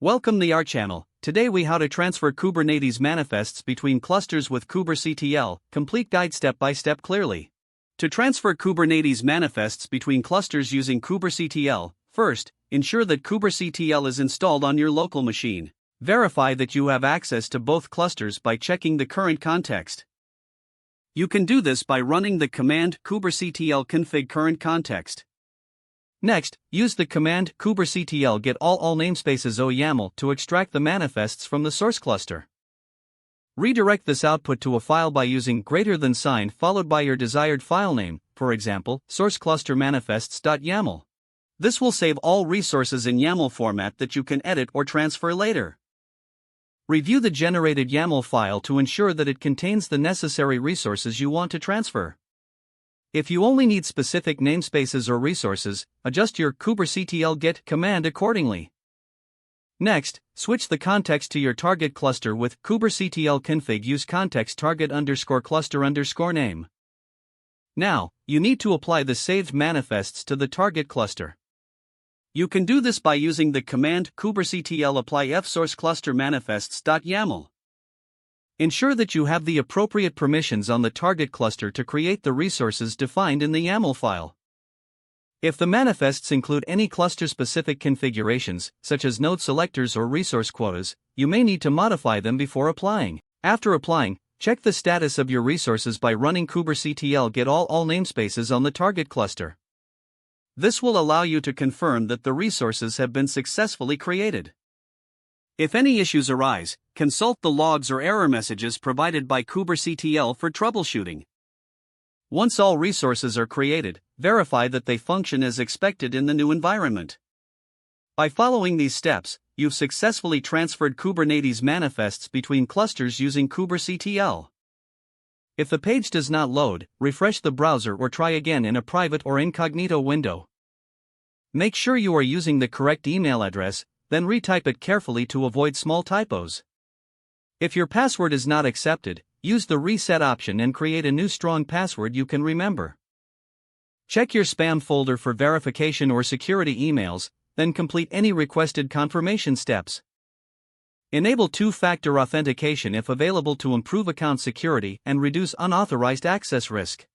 Welcome to our channel. Today we how to transfer Kubernetes manifests between clusters with kubectl, complete guide step by step clearly. To transfer Kubernetes manifests between clusters using kubectl, first, ensure that kubectl is installed on your local machine. Verify that you have access to both clusters by checking the current context. You can do this by running the command kubectl config current context. Next, use the command kubectl get all namespaces o-yaml to extract the manifests from the source cluster. Redirect this output to a file by using > sign followed by your desired file name, for example, source-cluster-manifests.yaml. This will save all resources in YAML format that you can edit or transfer later. Review the generated YAML file to ensure that it contains the necessary resources you want to transfer. If you only need specific namespaces or resources, adjust your kubectl get command accordingly. Next, switch the context to your target cluster with kubectl config use context target _cluster _name. Now, you need to apply the saved manifests to the target cluster. You can do this by using the command kubectl apply fsource cluster manifests.yaml. Ensure that you have the appropriate permissions on the target cluster to create the resources defined in the YAML file. If the manifests include any cluster-specific configurations, such as node selectors or resource quotas, you may need to modify them before applying. After applying, check the status of your resources by running kubectl get all namespaces on the target cluster. This will allow you to confirm that the resources have been successfully created. If any issues arise, consult the logs or error messages provided by kubectl for troubleshooting. Once all resources are created, verify that they function as expected in the new environment. By following these steps, you've successfully transferred Kubernetes manifests between clusters using kubectl. If the page does not load, refresh the browser or try again in a private or incognito window. Make sure you are using the correct email address, then retype it carefully to avoid small typos. If your password is not accepted, use the reset option and create a new strong password you can remember. Check your spam folder for verification or security emails, then complete any requested confirmation steps. Enable two-factor authentication if available to improve account security and reduce unauthorized access risk.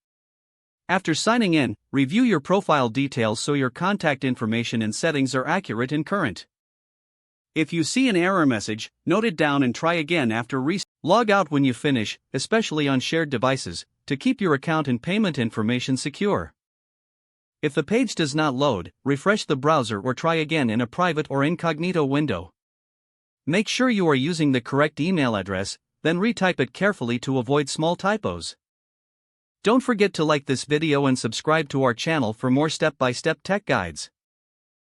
After signing in, review your profile details so your contact information and settings are accurate and current. If you see an error message, note it down and try again after reset. Log out when you finish, especially on shared devices, to keep your account and payment information secure. If the page does not load, refresh the browser or try again in a private or incognito window. Make sure you are using the correct email address, then retype it carefully to avoid small typos. Don't forget to like this video and subscribe to our channel for more step-by-step tech guides.